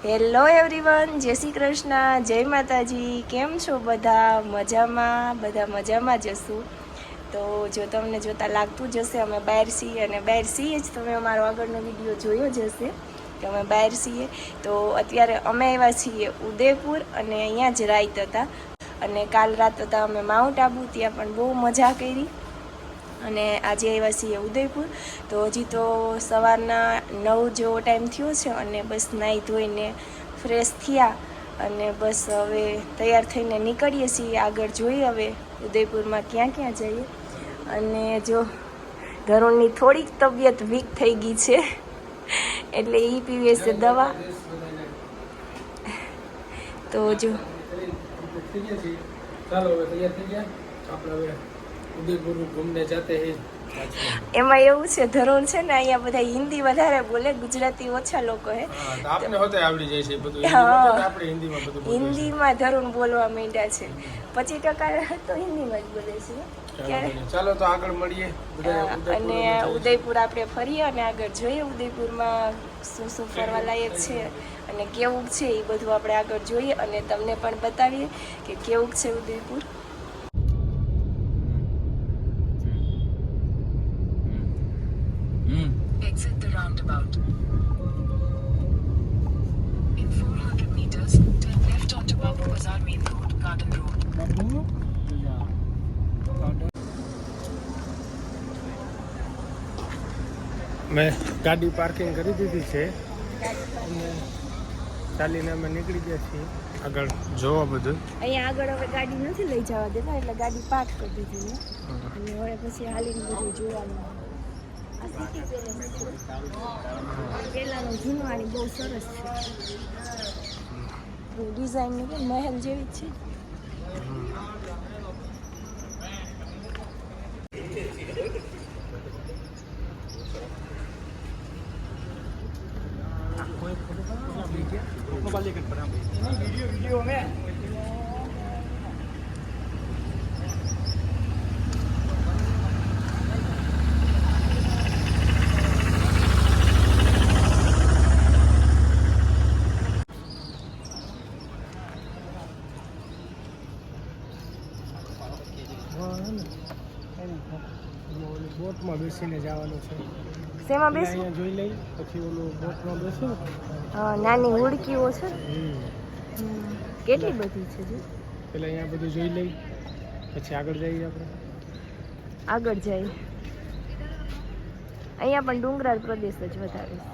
Hello everyone, જય શ્રી કૃષ્ણ, જય માતાજી. કેમ છો બધા? મજામાં જશું. તો જો તમને જોતા લાગતું જ હશે અમે બહાર છીએ, અને બહાર છીએ જ તમે અમારો આગળનો વિડીયો જોયો જ હશે કે અમે બહાર છીએ. તો અત્યારે અમે આવ્યા છીએ ઉદયપુર, અને અહીંયા જ રાત હતા. અને કાલ રાત હતા અમે માઉન્ટ આબુ, ત્યાં પણ બહુ મજા કરી. અને આજે આવ્યા છીએ ઉદયપુર. તો હજી તો સવારના 9 જેવો ટાઈમ થયો છે, અને બસ નાહી ધોઈને ફ્રેશ થયા, અને બસ હવે તૈયાર થઈને નીકળીએ છીએ. આગળ જોઈએ હવે ઉદયપુરમાં ક્યાં ક્યાં જઈએ. અને જો ધરુણની થોડીક તબિયત વીક થઈ ગઈ છે, એટલે એ પીવે છે દવા. તો જો ચાલો હવે તૈયાર થઈ ગયા આપણે હવે ઉદયપુર ઘૂમને જાતે હે. એમાં એવું છે, ધરુણ છે ને અહીંયા બધા હિન્દી વધારે બોલે, ગુજરાતી ઓછા લોકો હે. આપને હોતે આવડી જાય છે બધું હિન્દીમાં, આપણે હિન્દીમાં બધું બોલીએ છીએ. હિન્દીમાં ધરુણ બોલવા માંડ્યા છે. 25% તો હિન્દીમાં જ બોલે છે. ચાલો તો આગળ મળીએ. અને ઉદયપુર આપણે ફરીએ અને આગળ જોઈએ ઉદયપુરમાં શું શું ફરવા લાયક છે અને કેવું છે, એ બધું આપણે આગળ જોઈએ અને તમને પણ બતાવીએ કે કેવું છે Udaipur. Exit the roundabout. In 400 meters, turn left onto Babu Bazaar Main Road, Garden Road. મેં ગાડી પાર્કિંગ કરી દીધી છે અને ચાલીને અમે નીકળી ગયા છીએ આગળ જોવા બધું. અહીંયા આગળ હવે ગાડી નથી લઈ જવા દેતા, એટલે ગાડી પાર્ક કરી દીધી અને હવે પછી હાલીને બધું જોવાનું. આ સિટી પેલેસ છે, પહેલાંનું જૂનવાણી બહુ સરસ છે. ડિઝાઇનની કે મહેલ જેવી જ છે. બોટમાં બેસીને જવાનું છે. શેમાં બેસવું? અહીંયા જોઈ લઈ પછી ઓલું બોટમાં બેસું. નાની હુડકીઓ છે, કેટલી બધી છે. જો પેલા અહીંયા બધું જોઈ લઈ પછી આગળ જઈએ. આપણે આગળ જઈએ. અહીંયા પણ ડુંગરાળ પ્રદેશ જ વધારે છે.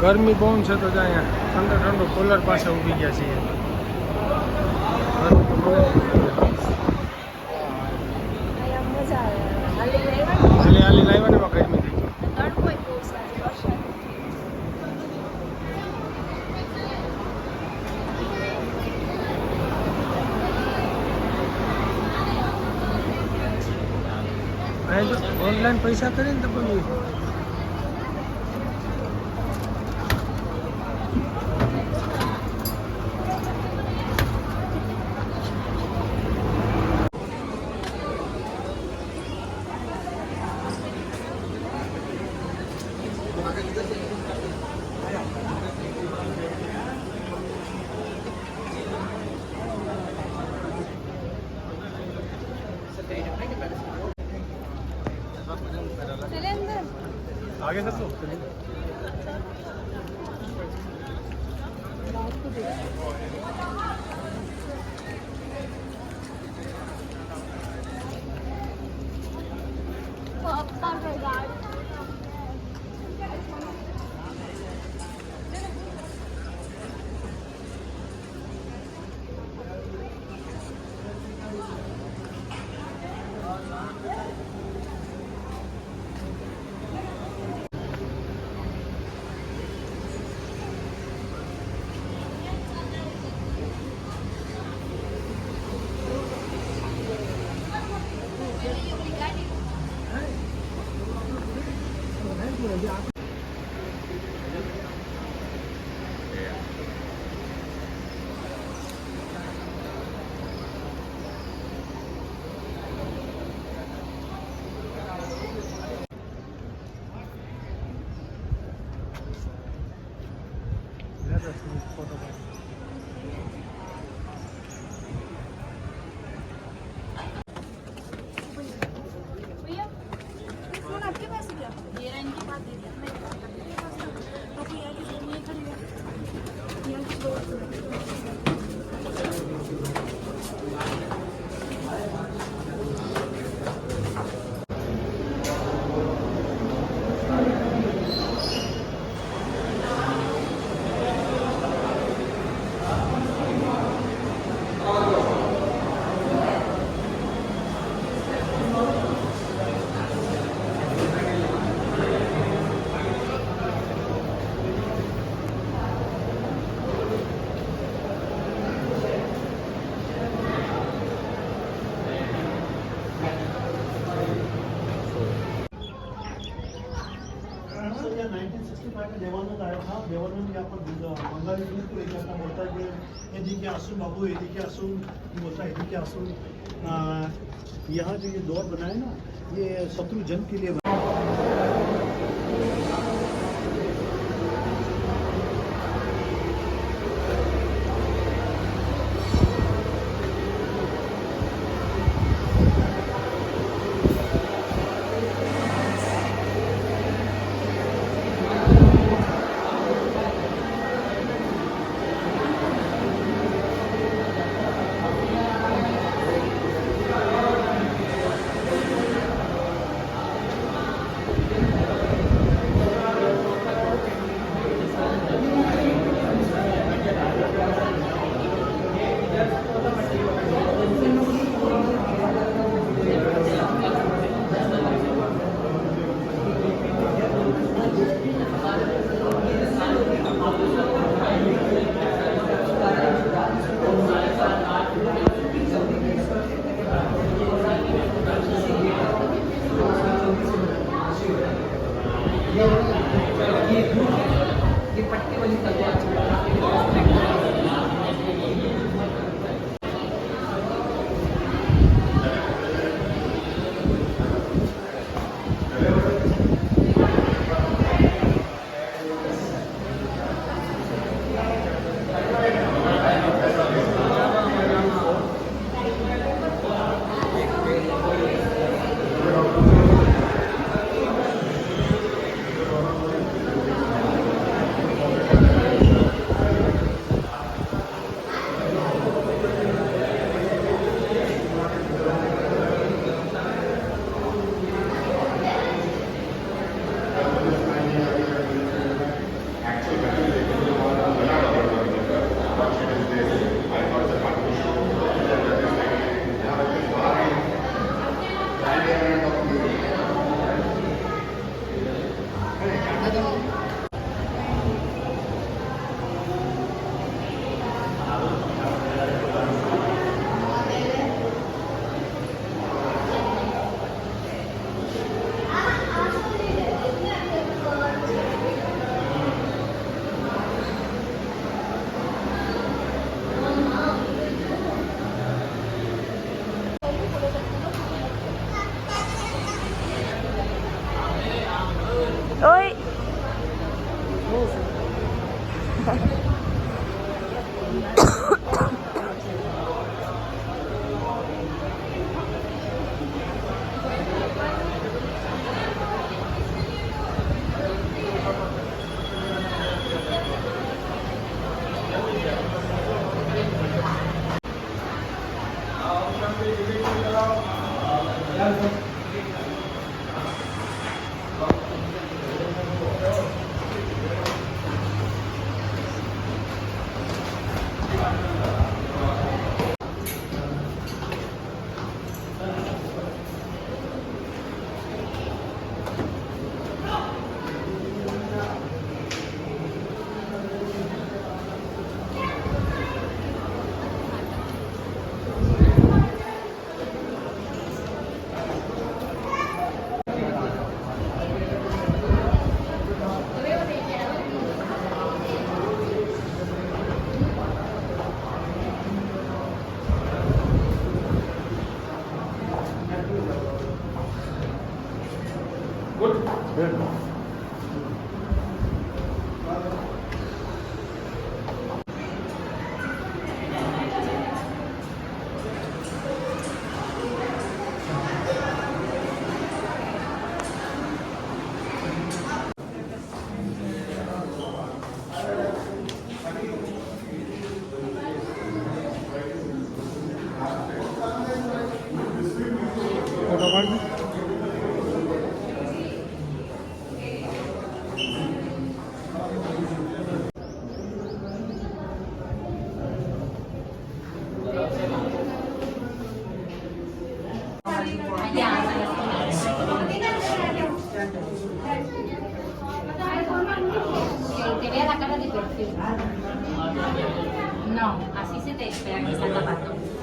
ગરમી બહુ છે તો અહીંયા ઠંડો ઠંડો કુલર પાસે ઊભી ગયા છીએ. હાલી હાલી લાવ્યા ને એમાં ગરમી થઈ ગઈ. ઓનલાઈન પૈસા કરીને તો બની आगे सर तो या 1965 में देवानंद आया था। देवानंद यहाँ पर बंगाली फिल्म को लेकर था, बोलता है कि एदिके आसुम बाबू, एदिके आसुम बोलता है, एदिके आसुम। यहाँ जो ये दौर बनाए ना, ये शत्रु जन के लिए बनाया। પાડજો. Que vea la cara de perfil. No, así se te espera que está tapando.